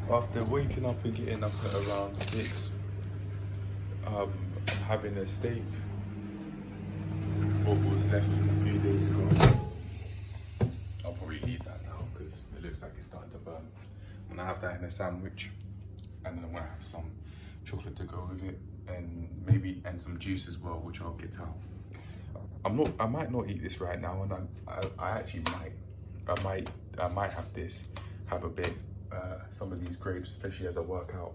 After waking up and getting up at around 6, I'm having a steak, what was left from a few days ago. I'll probably leave that now because it looks like it's starting to burn. I'm gonna have that in a sandwich, and then I'm gonna have some chocolate to go with it, and some juice as well, which I'll get out. I might not eat this right now, and I actually might. I might have this, have a bit, some of these grapes, especially as I work out.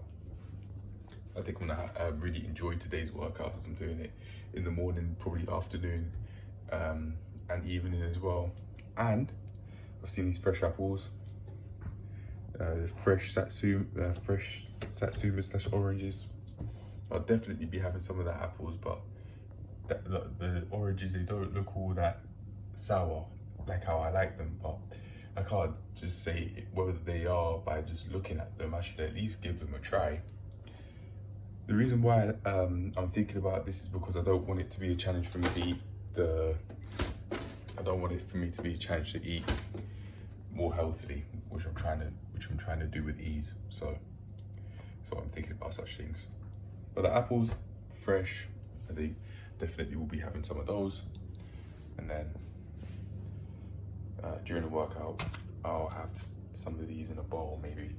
I think I'm gonna really enjoy today's workout as I'm doing it in the morning, probably afternoon, and evening as well. And I've seen these fresh apples, fresh satsuma slash oranges. I'll definitely be having some of the apples, but the oranges, they don't look all that sour like how I like them, but I can't just say whether they are by just looking at them. I should at least give them a try. The reason why I'm thinking about this is because I don't want it to be a challenge for me to eat I don't want it for me to be a challenge to eat more healthily, which I'm trying to do with ease. So I'm thinking about such things. But the apples, fresh, I think definitely will be having some of those. And then during the workout, I'll have some of these in a bowl maybe.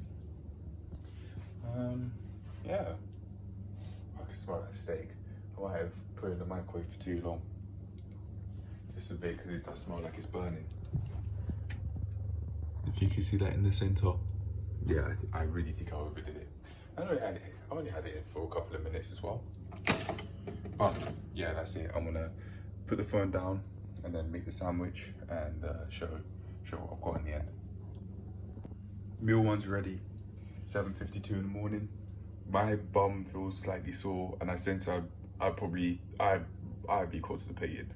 Yeah. I can smell that steak. I might have put it in the microwave for too long. Just a bit, because it does smell like it's burning. If you can see that in the center. Yeah, I really think I overdid it. I only had it in for a couple of minutes as well. But yeah, that's it. I'm gonna put the phone down and then make the sandwich and show what I've got in the end. Meal one's ready. 7:52 in the morning. My bum feels slightly sore, and I sense I'd be constipated,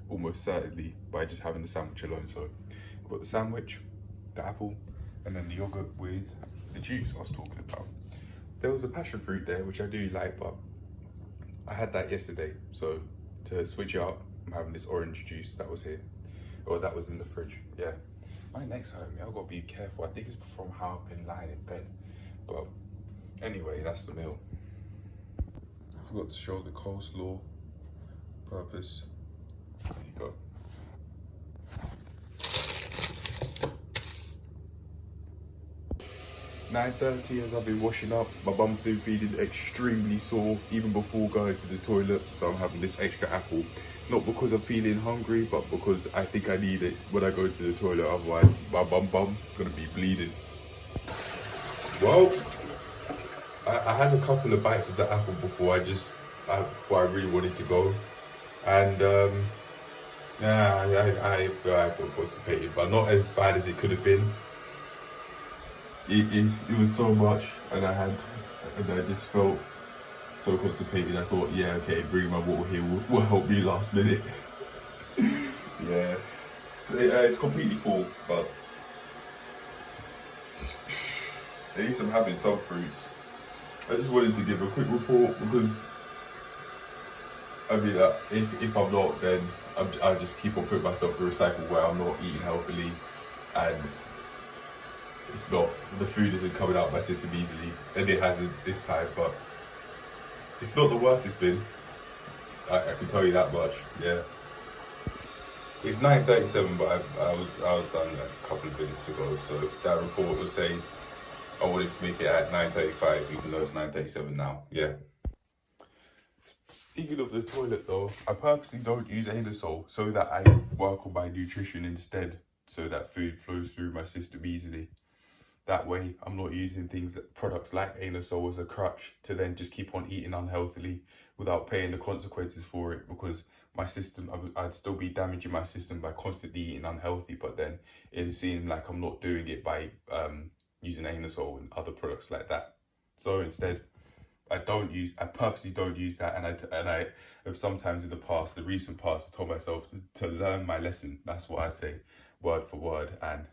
almost certainly, by just having the sandwich alone. So I've got the sandwich, the apple, and then the yogurt with the juice I was talking about. There was a passion fruit there, which I do like, but I had that yesterday. So to switch it up, I'm having this orange juice that was here, or that was in the fridge. Yeah. My neck's hurting me. I've got to be careful. I think it's from how I've been lying in bed. But anyway, that's the meal. I forgot to show the coleslaw purpose. There you go. "9:30 as I've been washing up. My bum's been feeling extremely sore even before going to the toilet, so I'm having this extra apple. Not because I'm feeling hungry, but because I think I need it when I go to the toilet, otherwise my bum's gonna be bleeding. Well, I had a couple of bites of the apple before I really wanted to go, and yeah, I feel constipated, but not as bad as it could have been. It was so much, and I just felt so constipated. I thought, yeah, okay, bringing my water here will help me last minute. Yeah, so it's completely full, but at least I'm having some fruits. I just wanted to give a quick report because I mean, if I'm not, then I just keep on putting myself through a cycle where I'm not eating healthily, and the food isn't coming out my system easily, and it hasn't this time, but it's not the worst it's been. I can tell you that much. Yeah. It's 9:37, but I was done a couple of minutes ago. So that report was saying I wanted to make it at 9:35, even though it's 9:37 now. Yeah. Speaking of the toilet though, I purposely don't use Anusol so that I work on my nutrition instead, so that food flows through my system easily. That way, I'm not using products like Anusol as a crutch to then just keep on eating unhealthily without paying the consequences for it, because my system, I'd still be damaging my system by constantly eating unhealthy, but then it seemed like I'm not doing it by using Anusol and other products like that. So instead, I purposely don't use that, and I have sometimes in the recent past, told myself to learn my lesson. That's what I say, word for word, and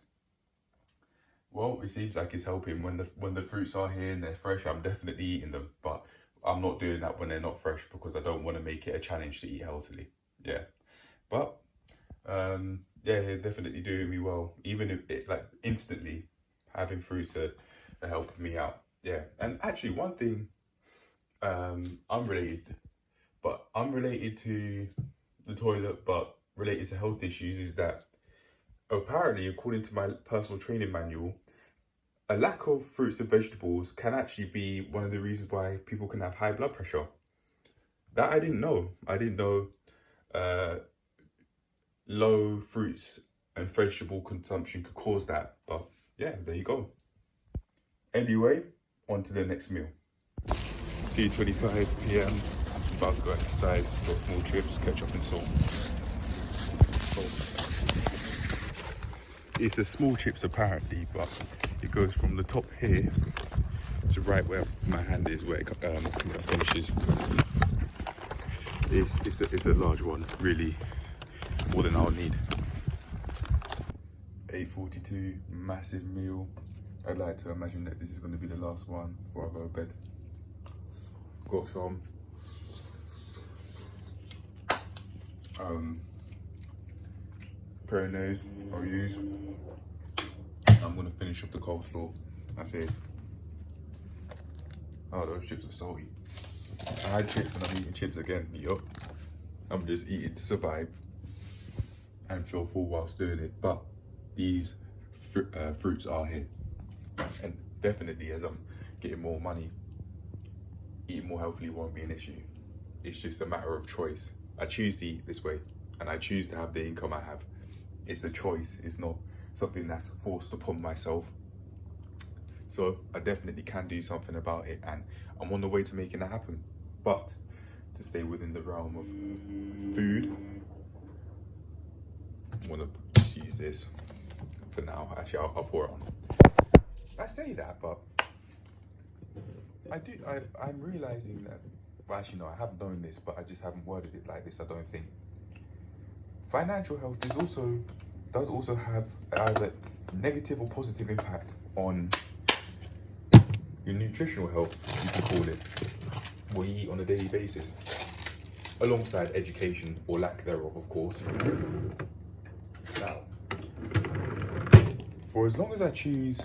well, it seems like it's helping. When the fruits are here and they're fresh, I'm definitely eating them, but I'm not doing that when they're not fresh because I don't want to make it a challenge to eat healthily. Yeah, but yeah, they're definitely doing me well. Even if it, like, instantly having fruits helping me out. Yeah, and actually one thing, unrelated, but unrelated to the toilet, but related to health issues, is that apparently, according to my personal training manual, a lack of fruits and vegetables can actually be one of the reasons why people can have high blood pressure. That I didn't know. I didn't know low fruits and vegetable consumption could cause that. But yeah, there you go. Anyway, on to the next meal. 2:25 p.m. About to go exercise, got small chips, ketchup and salt. It's a small chips apparently, but it goes from the top here to right where my hand is, where it finishes. It's a large one, really, more than I'll need. 8:42, massive meal. I'd like to imagine that this is going to be the last one before I go to bed. Got some Pyrenees I'll use. I'm going to finish off the coleslaw. That's it. Oh, those chips are salty. I had chips and I'm eating chips again. Yup. I'm just eating to survive and feel full whilst doing it. But these fruits are here. And definitely as I'm getting more money, eating more healthily won't be an issue. It's just a matter of choice. I choose to eat this way and I choose to have the income I have. It's a choice. It's not something that's forced upon myself. So I definitely can do something about it and I'm on the way to making that happen. But to stay within the realm of food, I'm gonna just use this for now. Actually, I'll pour it on. I say that, but I'm realizing that, well, actually no, I have known this, but I just haven't worded it like this, I don't think. Financial health does also have either negative or positive impact on your nutritional health, you can call it, what you eat on a daily basis, alongside education or lack thereof, of course. Now, for as long as I choose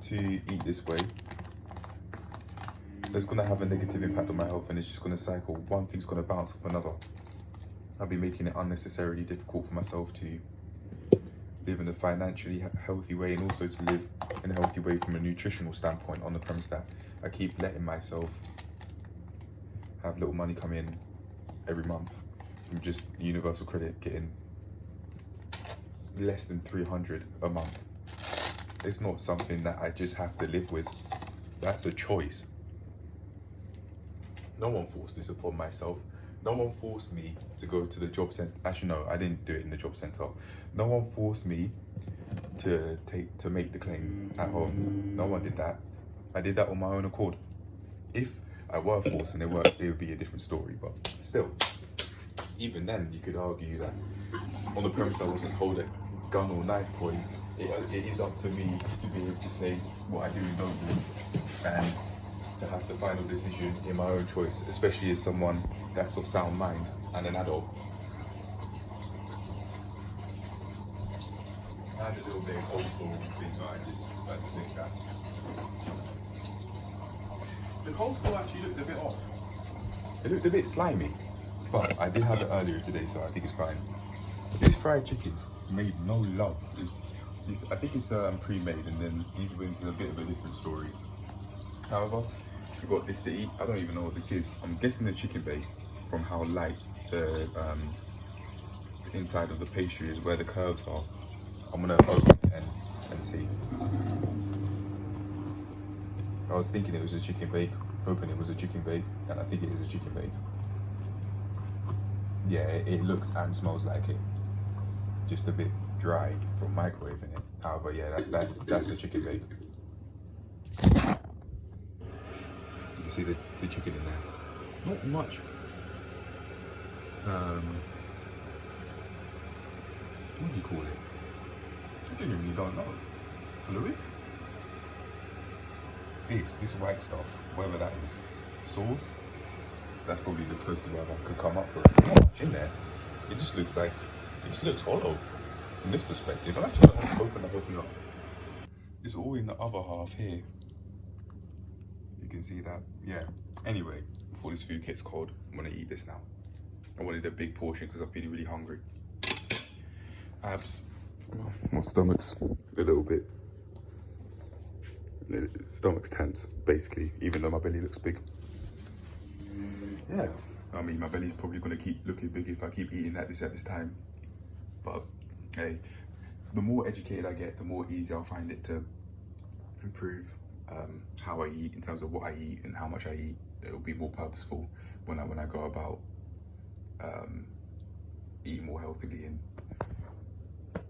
to eat this way, that's going to have a negative impact on my health and it's just going to cycle. One thing's going to bounce off another. I'll be making it unnecessarily difficult for myself to live in a financially healthy way and also to live in a healthy way from a nutritional standpoint, on the premise that I keep letting myself have little money come in every month from just universal credit, getting less than 300 a month. It's not something that I just have to live with. That's a choice. No one forced this upon myself. No one forced me to go to the job centre. Actually, no, I didn't do it in the job centre. No one forced me to make the claim at home. No one did that. I did that on my own accord. If I were forced and it would be a different story. But still, even then, you could argue that on the premise I wasn't holding a gun or knife point, it is up to me to be able to say what I do and don't do, and to have the final decision in my own choice, especially as someone that's of sound mind and an adult. I had a little bit of old school thing, so I just like to think that. The coleslaw actually looked a bit off. It looked a bit slimy, but I did have it earlier today, so I think it's fine. This fried chicken made no love. I think it's pre-made, and then these wings are a bit of a different story. However, we got this to eat. I don't even know what this is. I'm guessing the chicken bake from how light the inside of the pastry is, where the curves are. I'm gonna open it and see. I was thinking it was a chicken bake, hoping it was a chicken bake, and I think it is a chicken bake. Yeah, it looks and smells like it. Just a bit dry from microwaving it. However, yeah, that's a chicken bake. You can see the chicken in there. Not much. What do you call it? I genuinely don't know. Fluid? This white stuff, whatever that is. Sauce? That's probably the closest word I could come up for it. Not much in there. It just looks hollow from this perspective. I'm actually open up. It's all in the other half here. You can see that. Yeah. Anyway, before this food gets cold, I'm gonna eat this now. I wanted a big portion because I'm feeling really hungry. Abs, my stomach's a little bit, stomach's tense, basically, even though my belly looks big. Yeah, I mean, my belly's probably gonna keep looking big if I keep eating at this time. But hey, the more educated I get, the more easy I'll find it to improve how I eat in terms of what I eat and how much I eat. It'll be more purposeful when I go about eating more healthily and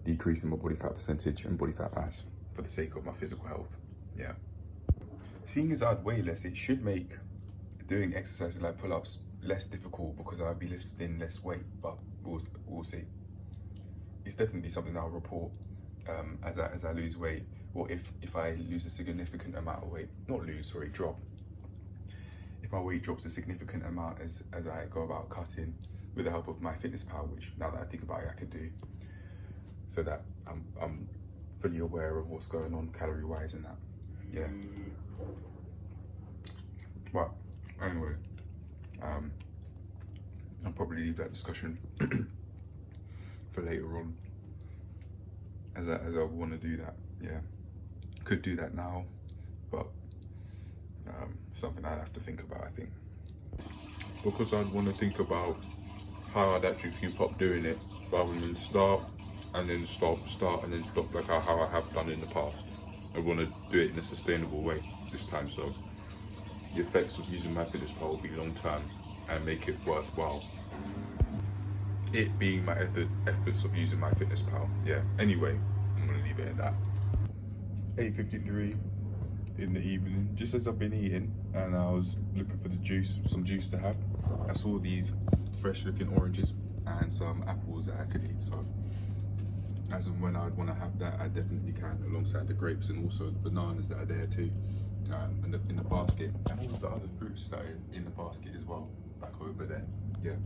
decreasing my body fat percentage and body fat mass for the sake of my physical health. Yeah. Seeing as I'd weigh less, it should make doing exercises like pull-ups less difficult because I'll be lifting less weight, but we'll see. It's definitely something I'll report as I lose weight, or if I lose a significant amount of weight, drop. If my weight drops a significant amount as I go about cutting with the help of MyFitnessPal, which now that I think about it, I can do, so that I'm fully aware of what's going on calorie-wise and that. Yeah. But anyway, I'll probably leave that discussion for later on, as I want to do that. Yeah, could do that now, but something I'd have to think about, I think, because I'd want to think about how I'd actually keep up doing it rather than start and then stop and then stop, like how I have done in the past. I want to do it in a sustainable way this time, so the effects of using MyFitnessPal will be long term and make it worthwhile. It being my efforts of using MyFitnessPal. Yeah. Anyway, I'm gonna leave it at that. 8:53 in the evening, just as I've been eating, and I was looking for some juice to have. I saw these fresh-looking oranges and some apples that I could eat. So, as and when I'd want to have that, I definitely can, alongside the grapes and also the bananas that are there too, in the basket, and all of the other fruits that are in the basket as well, back over there. Yeah.